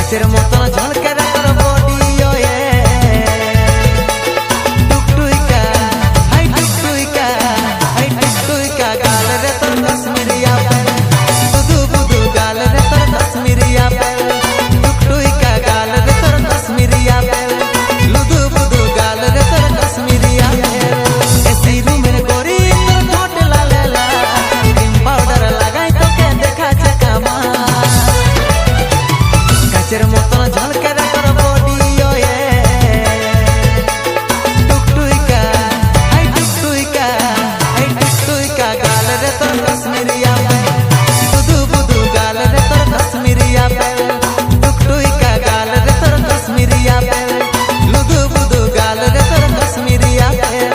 কাচের মতন ঝলকে রে তোর বডি ওয়ে টুকটুইকা হাই টুকটুইকা হাই টুকটুইকা গাল রে তোর কাশ্মীরি আপেল বুদু বুদু গাল রে তোর কাশ্মীরি আপেল টুকটুইকা গাল রে তোর কাশ্মীরি আপেল লুদু বুদু গাল রে তোর কাশ্মীরি আপেল এসি রুমের গরি তোর ঠোঁট লালে লাল ক্রিম পাউডার লাগাই তোকে দেখাচ্ছে কামাল কাচের মতন ঝলকে রে তোর বডি ওয়ে টুকটুইকা হাই টুকটুইকা হাই টুকটুইকা গাল রে তোর কাশ্মীরি আপেল বুদু বুদু গাল রে তোর কাশ্মীরি আপেল টুকটুইকা গাল রে তোর কাশ্মীরি আপেল লুদু বুদু গাল রে তোর কাশ্মীরি আপেল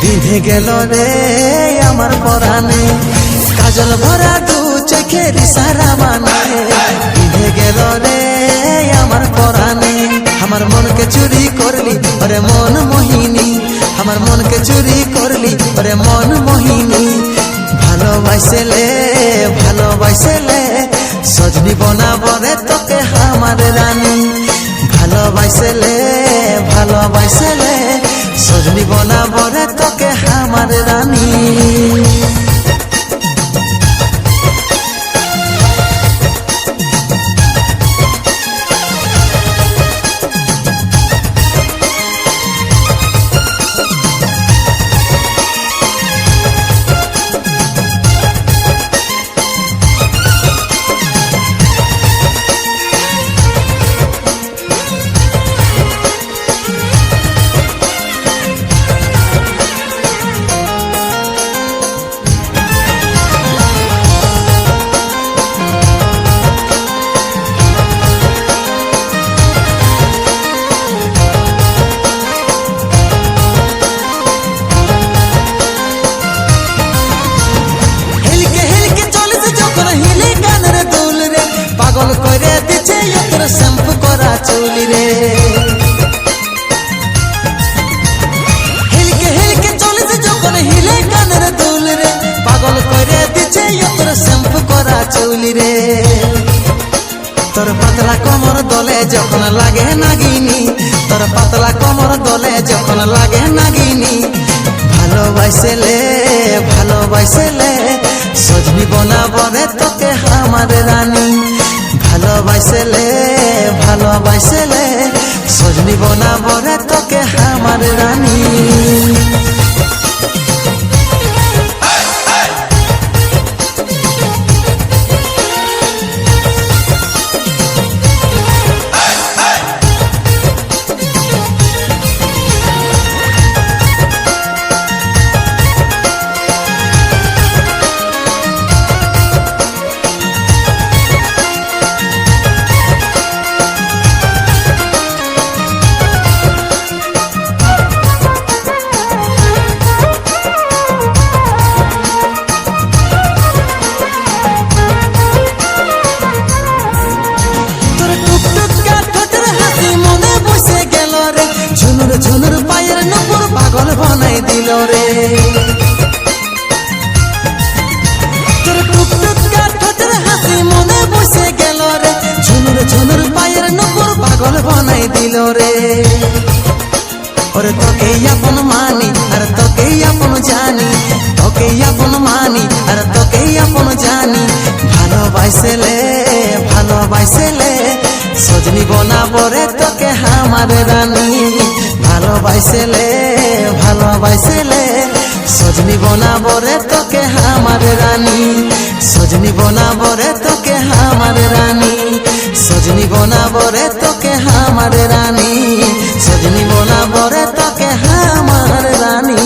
বিঁধে গেল রে আমার পরাণে, কাজল ভরা দু চোখের ইশারা মানে বিঁধে গেল রে আমার পরাণে। আমার মনকে চুরি করলি ওরে মন মোহিনী, আমার মনকে চুরি করলি ওরে মন মোহিনী। ভালোবাসলে ভালোবাসলে সজনি বনাবরে তোকে আমার রানী, ভালোবাসলে ভালোবাসলে সজনি বনাবরে তোকে আমার রানী। পাগল করে দিছে তোর শ্যাম্পু করা চুলি রে, হিলকে হিলকে চলেছে যখন হিলে কানের দুল রে, পাগল করে দিছে তোর শ্যাম্পু করা চুলি রে। তোর পাতলা কোমর দলে যখন লাগে নাগিনী, তোর পাতলা কোমর দলে যখন লাগে নাগিনী। ভালোবাসলে ভালোবাসলে সজনি বনাবরে তোকে আমার রানী, ভালোবাসলে ভালোবাসলে সজনি বনাবরে তোকে আমার রানী। ঝুনুর পায়ের নূপুর পাগল বানাই দিল রে, তোর টুকটুক ঠোঁটের হাসি মনে বসে গেল রে, ঝুনুর ঝুনুর পায়ের নূপুর পাগল বানাই দিল রে। ওরে তোকে আপন মানি আর তোকে আপন জানি, তোকে আপন মানি আর তোকে আপন জানি। ভালোবাসলে ভালোবাসলে সজনি বনাবরে তোকে আমার রানী, ভালোবাসলে ভালোবাসলে সজনি বনাবরে তোকে আমার রানী, সজনি বনাবরে তোকে আমার রানী, সজনি বনাবরে তোকে আমার রানী, সজনি বনাবরে তোকে আমার রানী।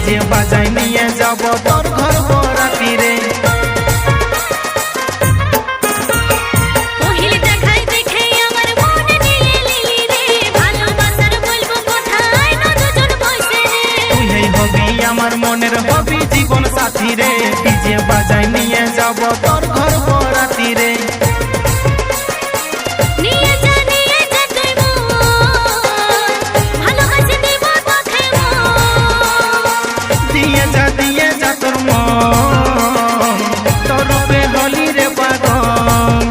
ডিজে বাজাই নিয়ে যাব তোর ঘর বরাতি রে। আমার মনের হবি জীবন সাথী রে, ডিজে বাজাই নিয়ে যাব তোর ঘর বরাতি রে। দিয়ে যা তোর মন, তোর রূপে হলি রে পাগল।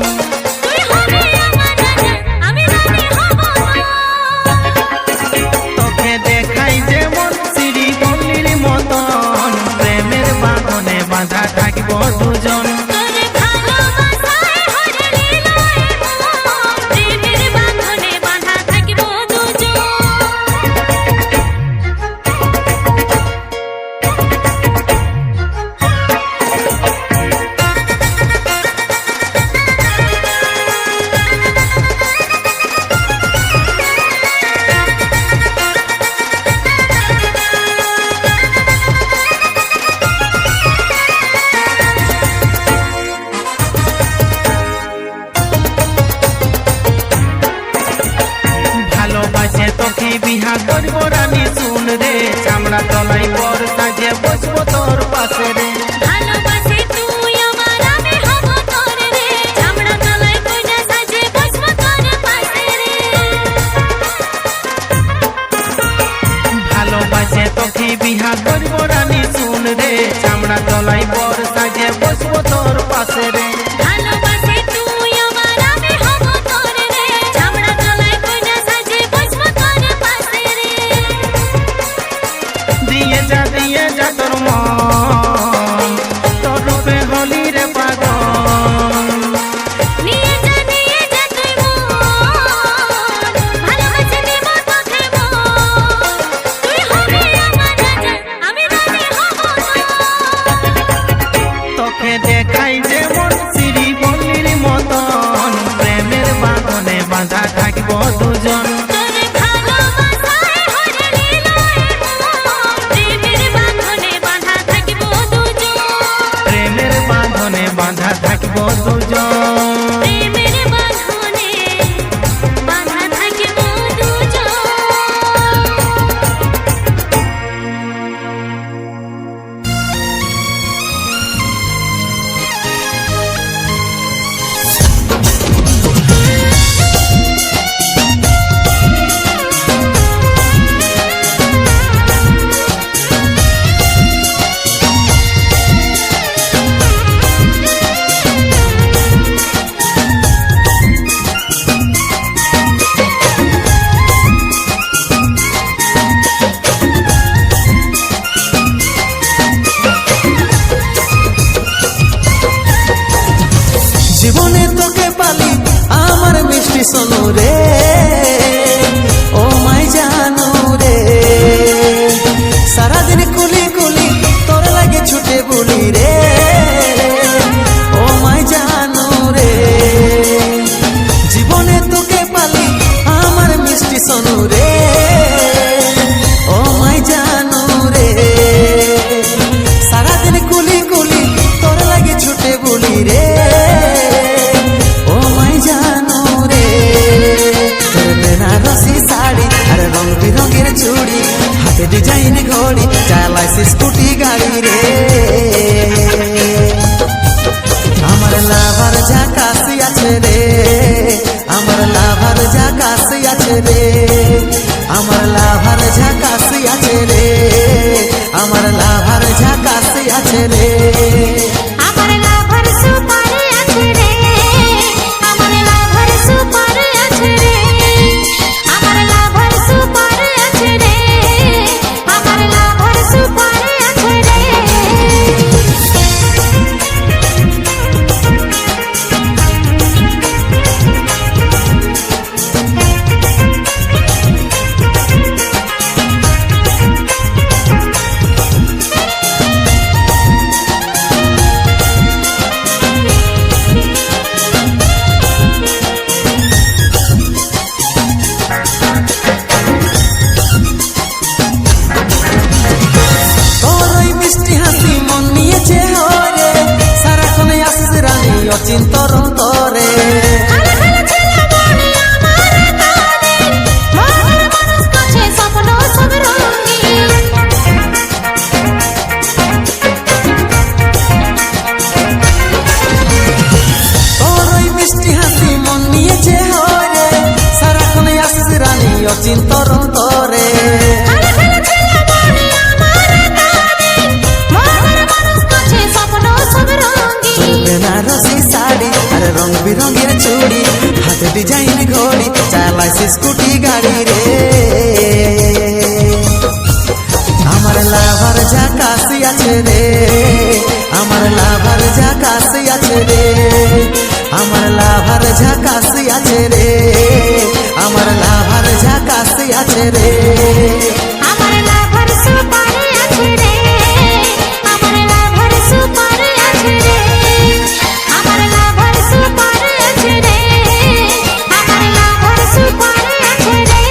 তোকে দেখাই যেমন সিঁড়ি গলির মতন, প্রেমের বাঁধনে বাঁধা থাকবো দুজন। তোকে বিহা করব রানী শুন রে, চামড়া তলাই পর সাজে বসবো তোর পাশে রে। ভালোবাসে তোকে বিহা করব রানী শুন রে, চামড়া তলাই পর সাজে বসবো তোর পাশে রে। দিয়ে যা তোর মন, তোর রূপে হলি রে পাগল। তোকে দেখাই যেমন সিঁড়ি গলির মতন, প্রেমের বাঁধনে বাঁধা থাকবো দুজন। বাঁধা থাকবো দুজন। জীবনে তোকে পালি আমার মিষ্টি সোনু রে, ও মাই জানু রে। সারাদিন কুলি কুলি তোর লাগে ছুটে বলি রে, ও মাই জানু রে। জীবনে তোকে পালি আমার মিষ্টি সোনু রে, ও মাই জানু রে। সারাদিন কুলি কুলি তোর লাগে ছুটে বলি রে, চুড়ি হাতে ডিজাইন ঘড়ি চালাইছি স্কুটি গাড়ি রে। আমার লাভার ঝাকাশি আছে রে, আমার লাভার ঝাকাশি আছে রে, আমার লাভার ঝাকাশি আছে রে, আমার লাভার ঝাকাশি আছে রে। রং বিরঙের চুড়ি, হাতে ডিজাইন ঘড়ি, চালাইছে স্কুটি গাড়ি রে। আমার লাভার ঝাকাসি আছে রে, আমার লাভার ঝাকাসি আছে রে, আমার লাভার ঝাকাসি আছে রে, আমার লাভার ঝাকাসি আছে রে। আমার লাভার সুপার আছে রে, আমার লাভার সুপার আছে রে, আমার লাভার সুপার আছে রে, আমার লাভার সুপার আছে রে।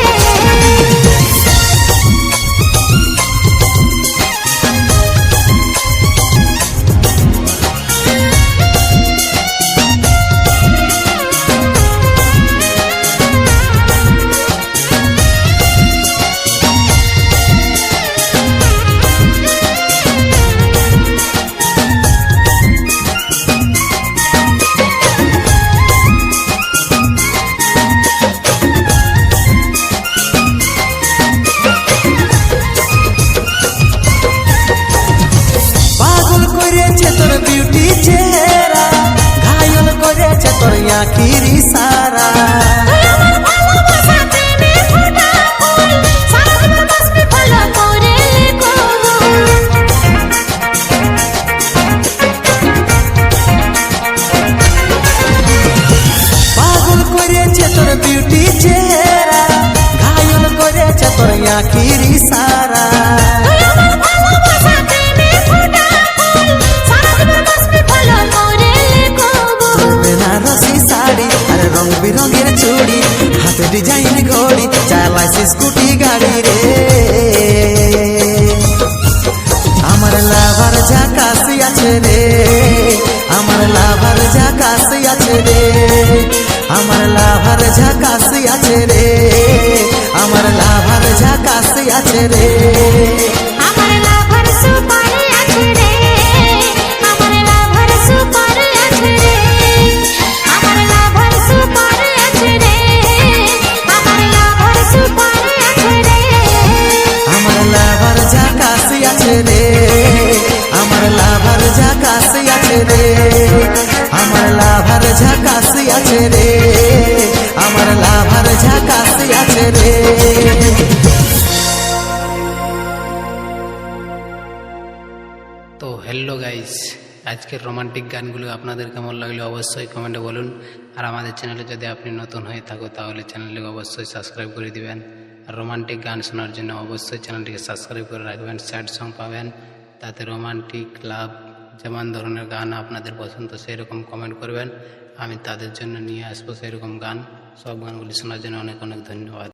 পাগল করেছে তোর বিউটি চেহারা, ঘায়ল করেছে তোর আখির ইশারা। তুই আমার ভালোবাসা প্রেমে ফোটা ফুল, সারা জীবন বাঁচবি ভালো করে কবুল। পাগল করেছে তোর বিউটি চেহারা, ঘায়ল করেছে তোর আখির ইশারা। তুই আমার ভালোবাসা প্রেমে ফোটা ফুল, সারা জীবন বাঁচবি ভালো করে কবুল। বেনারসি শাড়ি আর রং বিরঙের চুড়ি, হাতে ডিজাইন ঘড়ি, চালাইছে স্কুটি গাড়ি রে। আমার লাভার ঝাকাসি আছে রে, আমার লাভার ঝাকাসি আছে রে, আমার লাভার ঝাকাসি আছে রে, আমার লাভার ঝাকাসি আছে রে। আমার লাভার সুপার আছে রে, আমার লাভার সুপার আছে রে, আমার লাভার সুপার আছে রে, আমার লাভার সুপার আছে রে। আমার লাভার ঝাকাসি আছে রে, আমার লাভার ঝাকাসি আছে রে, আমার লাভার ঝাকাসি আছে রে, আমার লাভার ঝাকাসি আছে রে। তো হ্যালো গাইস, আজকের রোমান্টিক গানগুলো আপনাদের কেমন লাগলো অবশ্যই কমেন্টে বলুন। আর আমাদের চ্যানেলে যদি আপনি নতুন হয়ে থাকো তাহলে চ্যানেলটিকে অবশ্যই সাবস্ক্রাইব করে দিবেন। আর রোমান্টিক গান শোনার জন্য অবশ্যই চ্যানেলটিকে সাবস্ক্রাইব করে রাখবেন। স্যাড সং পাবেন, তাতে রোমান্টিক লাভ যেমন ধরনের গান আপনাদের পছন্দ সেই রকম কমেন্ট করবেন, আমি তাদের জন্য নিয়ে আসবো সেই রকম গান। সব গানগুলি শোনার জন্য অনেক অনেক ধন্যবাদ।